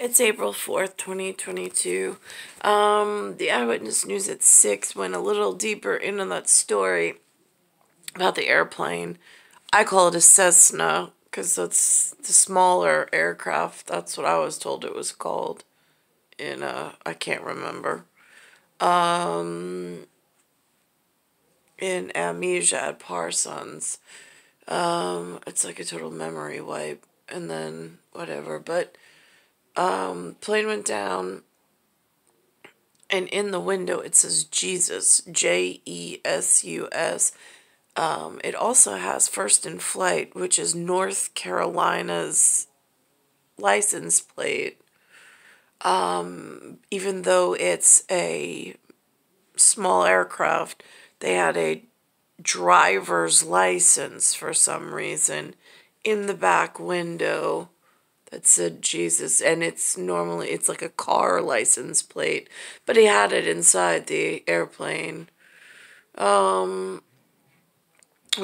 It's April 4th, 2022. The Eyewitness News at 6 went a little deeper into that story about the airplane. I call it a Cessna because that's the smaller aircraft. That's what I was told it was called. I can't remember. In Amnesia at Parsons. It's like a total memory wipe. And then whatever. But plane went down, and in the window it says Jesus, Jesus. It also has First in Flight, which is North Carolina's license plate. Even though it's a small aircraft, they had a driver's license for some reason in the back window that said Jesus, and it's like a car license plate, but he had it inside the airplane, which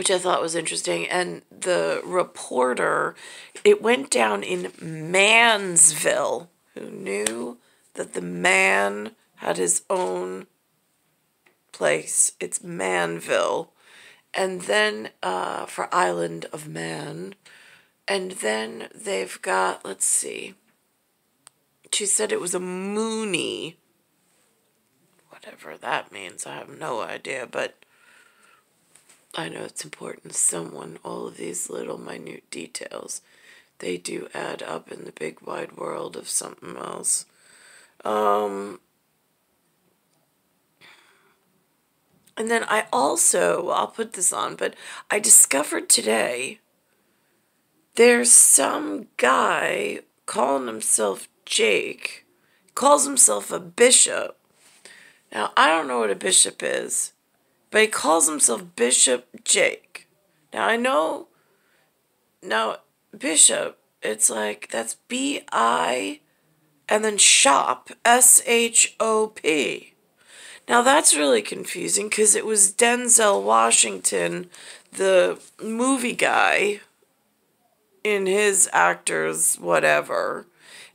I thought was interesting. And the reporter, it went down in Mansville. Who knew that the man had his own place? It's Manville. And then for Island of Man. And then they've got, let's see, she said it was a Mooney. Whatever that means, I have no idea, but I know it's important to someone. All of these little minute details, they do add up in the big wide world of something else. And then I'll put this on, but I discovered today there's some guy calling himself Jake, calls himself a bishop. Now, I don't know what a bishop is, but he calls himself Bishop Jake. Now, I know, bishop, it's like, that's B-I and then shop, S-H-O-P. Now, that's really confusing because it was Denzel Washington, the movie guy, in his actors whatever,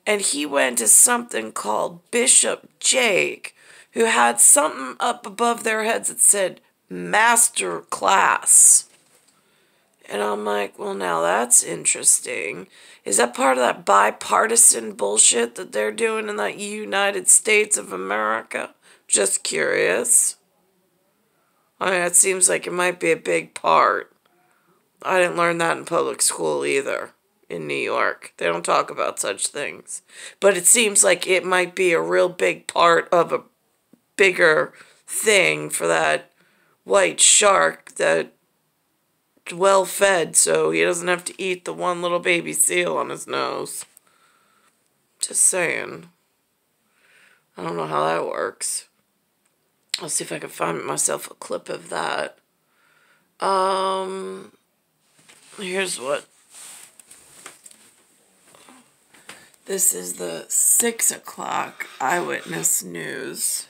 and he went to something called Bishop Jake, who had something up above their heads that said Master Class. And I'm like, well, now that's interesting. Is that part of that bipartisan bullshit that they're doing in that United States of America? Just curious. I mean, it seems like it might be a big part. I didn't learn that in public school either, in New York. They don't talk about such things. But it seems like it might be a real big part of a bigger thing for that white shark that's well fed, so he doesn't have to eat the one little baby seal on his nose. Just saying. I don't know how that works. I'll see if I can find myself a clip of that. Here's what. This is the 6 o'clock Eyewitness News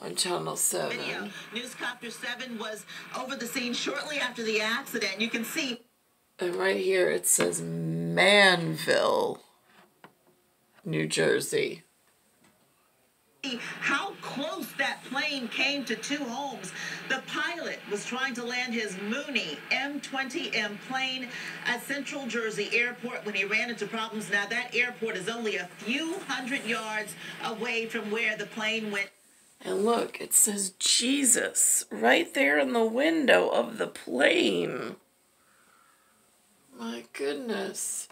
on Channel 7. Video. Newscopter 7 was over the scene shortly after the accident. You can see. And right here it says Manville, New Jersey. How close that plane came to two homes. The pilot was trying to land his Mooney M20M plane at Central Jersey Airport when he ran into problems. Now, that airport is only a few hundred yards away from where the plane went. And look, it says Jesus right there in the window of the plane. My goodness.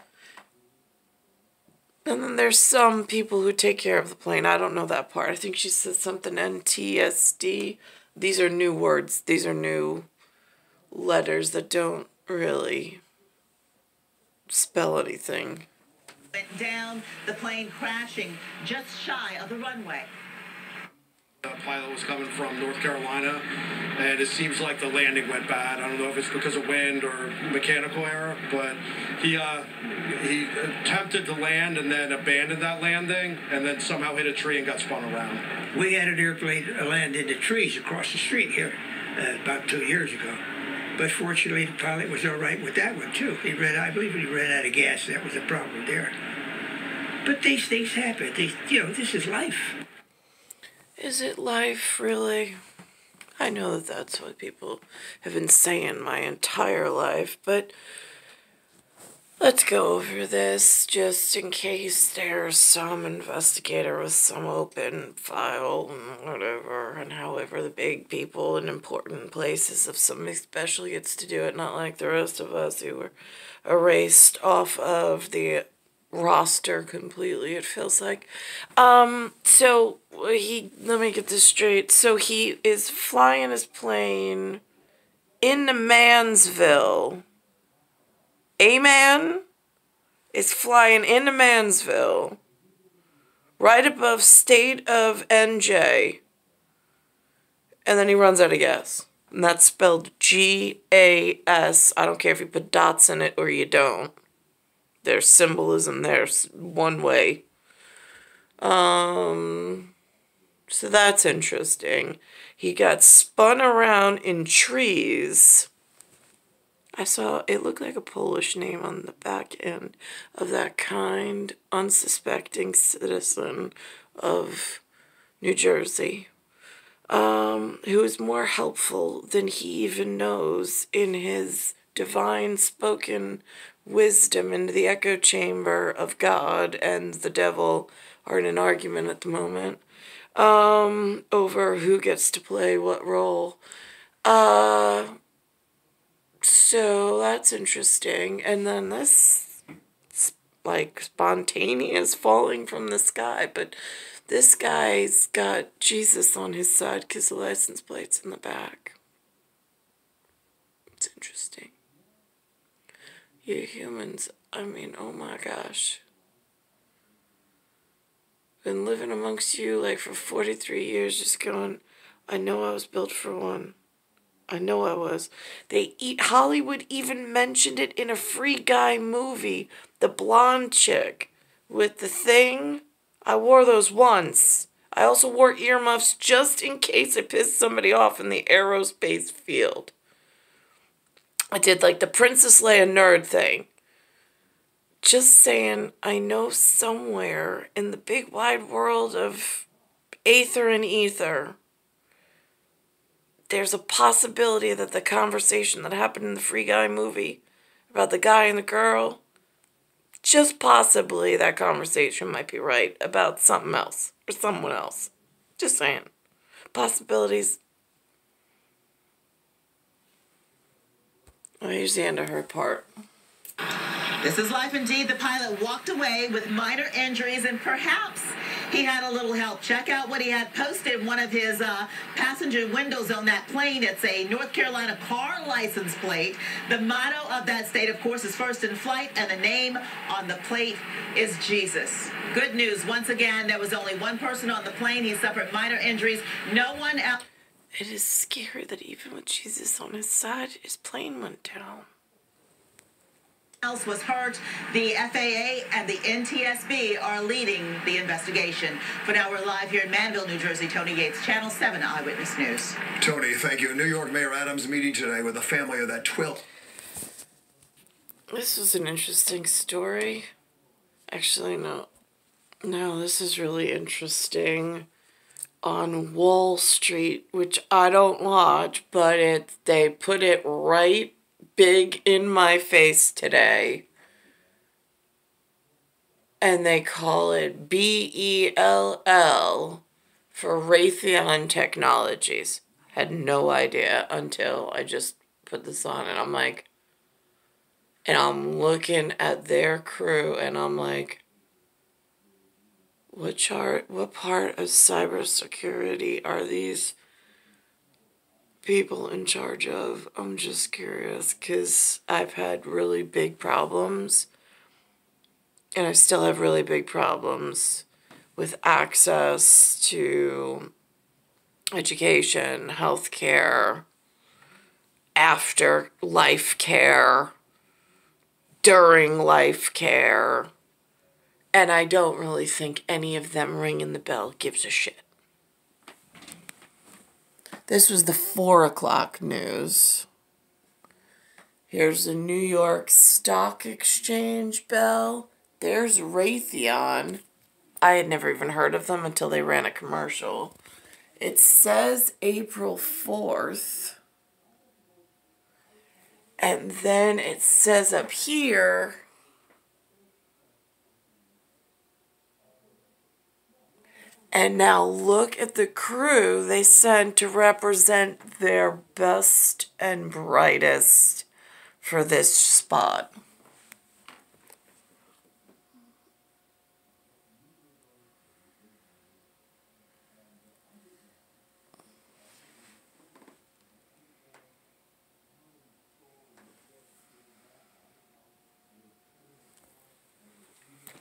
And then there's some people who take care of the plane. I don't know that part. I think she said something NTSD. These are new words. These are new letters that don't really spell anything. Went down, the plane crashing just shy of the runway. The pilot was coming from North Carolina, and it seems like the landing went bad. I don't know if it's because of wind or mechanical error, but he attempted to land and then abandoned that landing, and then somehow hit a tree and got spun around. We had an airplane land in the trees across the street here about 2 years ago. But fortunately, the pilot was all right with that one, too. I believe he ran out of gas. That was the problem there. But these things happen. This is life. Is it life, really? I know that that's what people have been saying my entire life, but let's go over this just in case there's some investigator with some open file and whatever, and however the big people in important places, if somebody special gets to do it, not like the rest of us who were erased off of the roster completely, it feels like. So let me get this straight. So he is flying his plane into Mansville. A man is flying into Mansville, right above state of NJ, and then he runs out of gas. And that's spelled G-A-S. I don't care if you put dots in it or you don't. There's symbolism there one way. So that's interesting. He got spun around in trees. I saw, it looked like a Polish name on the back end of that kind, unsuspecting citizen of New Jersey, who is more helpful than he even knows in his divine spoken wisdom into the echo chamber of God and the devil are in an argument at the moment over who gets to play what role. So that's interesting. And then this, like, spontaneous falling from the sky, but this guy's got Jesus on his side because the license plate's in the back. It's interesting. You humans, I mean, oh my gosh. Been living amongst you like for 43 years just going, I know I was built for one. I know I was. Hollywood even mentioned it in a Free Guy movie. The blonde chick with the thing. I wore those once. I also wore earmuffs just in case I pissed somebody off in the aerospace field. I did like the Princess Leia nerd thing. Just saying, I know somewhere in the big wide world of aether and ether, there's a possibility that the conversation that happened in the Free Guy movie about the guy and the girl, just possibly that conversation might be right about something else or someone else. Just saying. Possibilities. Oh, here's the end of her part. This is life indeed. The pilot walked away with minor injuries, and perhaps he had a little help. Check out what he had posted in one of his passenger windows on that plane. It's a North Carolina car license plate. The motto of that state, of course, is first in flight, and the name on the plate is Jesus. Good news. Once again, there was only one person on the plane. He suffered minor injuries. No one else. It is scary that even with Jesus on his side, his plane went down. Else was hurt. The FAA and the NTSB are leading the investigation. For now, we're live here in Manville, New Jersey. Tony Yates, Channel 7 Eyewitness News. Tony, thank you. New York Mayor Adams meeting today with the family of that 12. This was an interesting story. Actually, no. No, this is really interesting. On Wall Street, which I don't watch, but they put it right big in my face today. And they call it BELL for Raytheon Technologies. Had no idea until I just put this on, and I'm like, and I'm looking at their crew and I'm like, what part of cybersecurity are these people in charge of? I'm just curious, because I've had really big problems, and I still have really big problems with access to education, healthcare, after life care, during life care, and I don't really think any of them ringing the bell gives a shit. This was the 4 o'clock news. Here's the New York Stock Exchange bell. There's Raytheon. I had never even heard of them until they ran a commercial. It says April 4th. And then it says up here, and now look at the crew they sent to represent their best and brightest for this spot.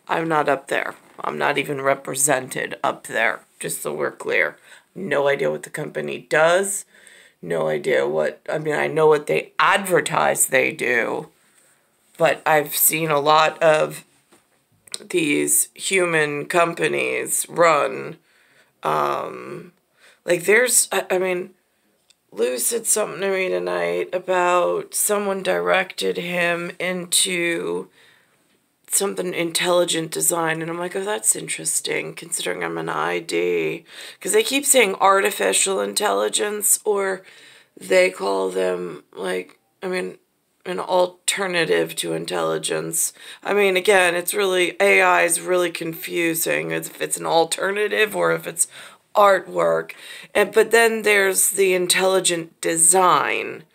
I'm not up there. I'm not even represented up there, just so we're clear. No idea what the company does. No idea what, I mean, I know what they advertise they do, but I've seen a lot of these human companies run. Like there's, I mean, Lou said something to me tonight about someone directed him into something intelligent design, and I'm like, oh, that's interesting, considering I'm an ID, because they keep saying artificial intelligence, or they call them, like, I mean, an alternative to intelligence. I mean, again, it's really, AI is really confusing if it's an alternative or if it's artwork, but then there's the intelligent design.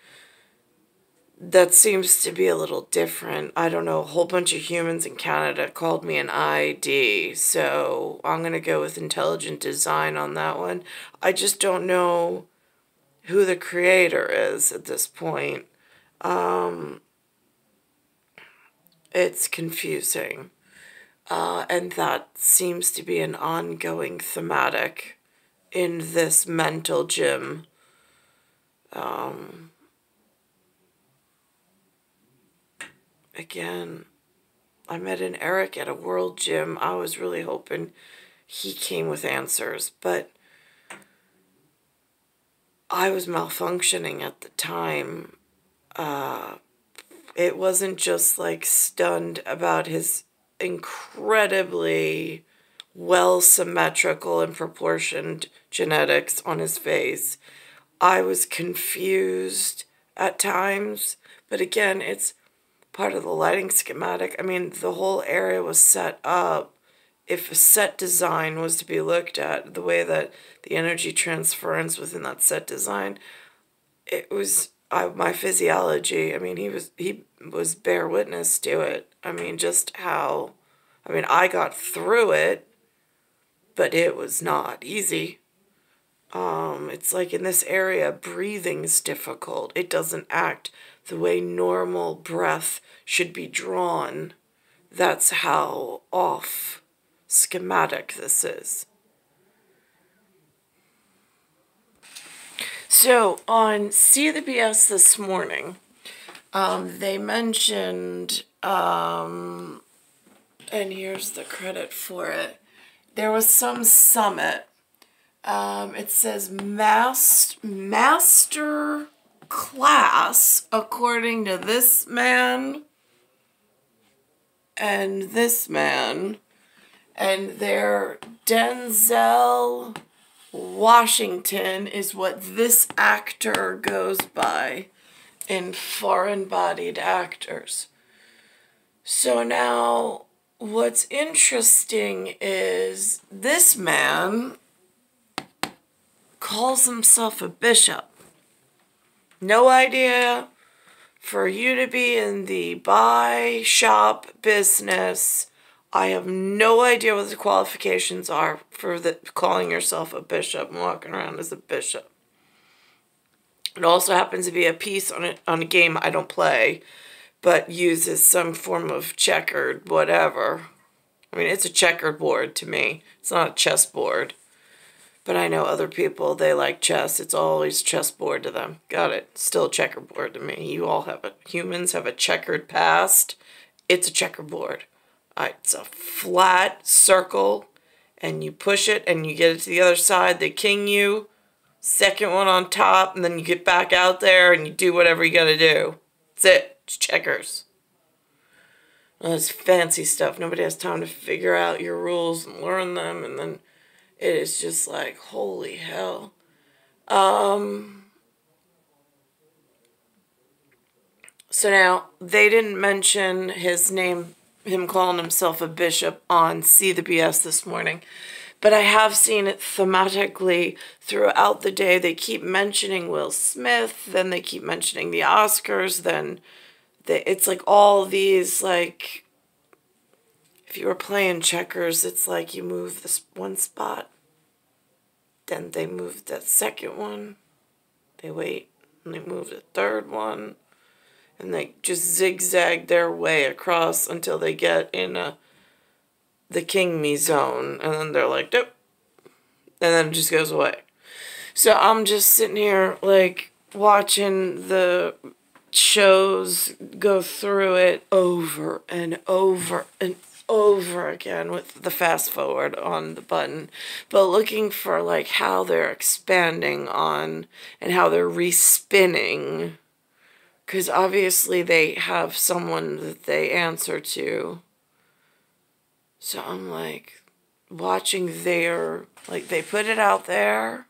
That seems to be a little different. I don't know, a whole bunch of humans in Canada called me an ID, so I'm going to go with intelligent design on that one. I just don't know who the creator is at this point. It's confusing. And that seems to be an ongoing thematic in this mental gym. Again, I met an Eric at a world gym. I was really hoping he came with answers, but I was malfunctioning at the time. It wasn't just like stunned about his incredibly well symmetrical and proportioned genetics on his face. I was confused at times, but again, it's part of the lighting schematic. I mean, the whole area was set up. If a set design was to be looked at, the way that the energy transference within that set design, it was my physiology. I mean, he was bear witness to it. I mean, just how, I mean, I got through it, but it was not easy. It's like in this area, breathing's difficult. It doesn't act the way normal breath should be drawn. That's how off schematic this is. So on See the BS this morning, they mentioned, and here's the credit for it, there was some summit. It says master class, according to this man and this man, and their Denzel Washington is what this actor goes by in foreign-bodied actors. So now, what's interesting is this man calls himself a bishop. No idea for you to be in the buy shop business. I have no idea what the qualifications are for calling yourself a bishop and walking around as a bishop. It also happens to be a piece on a game I don't play, but uses some form of checkered whatever. I mean, it's a checkered board to me. It's not a chessboard. But I know other people, they like chess. It's always chessboard to them. Got it. Still a checkerboard to me. You all have it. Humans have a checkered past. It's a checkerboard. It's a flat circle, and you push it, and you get it to the other side. They king you. Second one on top, and then you get back out there, and you do whatever you gotta do. That's it. It's checkers. Well, it's fancy stuff. Nobody has time to figure out your rules and learn them, and then it is just like, holy hell. So now, they didn't mention his name, him calling himself a bishop on See the BS this morning. But I have seen it thematically throughout the day. They keep mentioning Will Smith, then they keep mentioning the Oscars, then it's like all these, like, if you were playing checkers, it's like you move this one spot, then they move that second one, they wait, and they move the third one, and they just zigzag their way across until they get in the king me zone, and then they're like, nope, and then it just goes away. So I'm just sitting here, like, watching the shows go through it over and over and over again with the fast forward on the button, but looking for, like, how they're expanding on and how they're respinning, because obviously they have someone that they answer to. So I'm, like, watching their, like, they put it out there.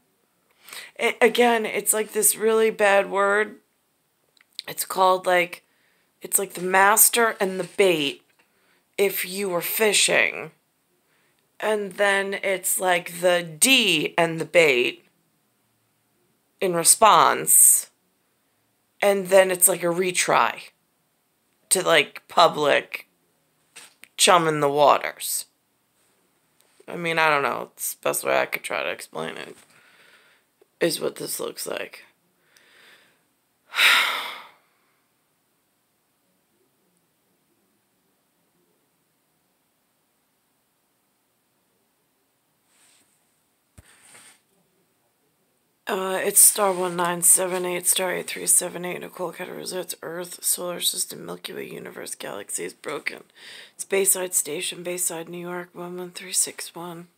Again, it's like this really bad word. It's called, like, it's like the master and the bait if you were fishing. And then it's like the D and the bait in response. And then it's like a retry to, like, public chumming the waters. I mean, I don't know. It's the best way I could try to explain it is what this looks like. It's star 1978, star 8378, Nicole, Cattaruzza. It's Earth, solar system, Milky Way, universe, galaxy is broken. It's Bayside Station, Bayside, New York, 11361.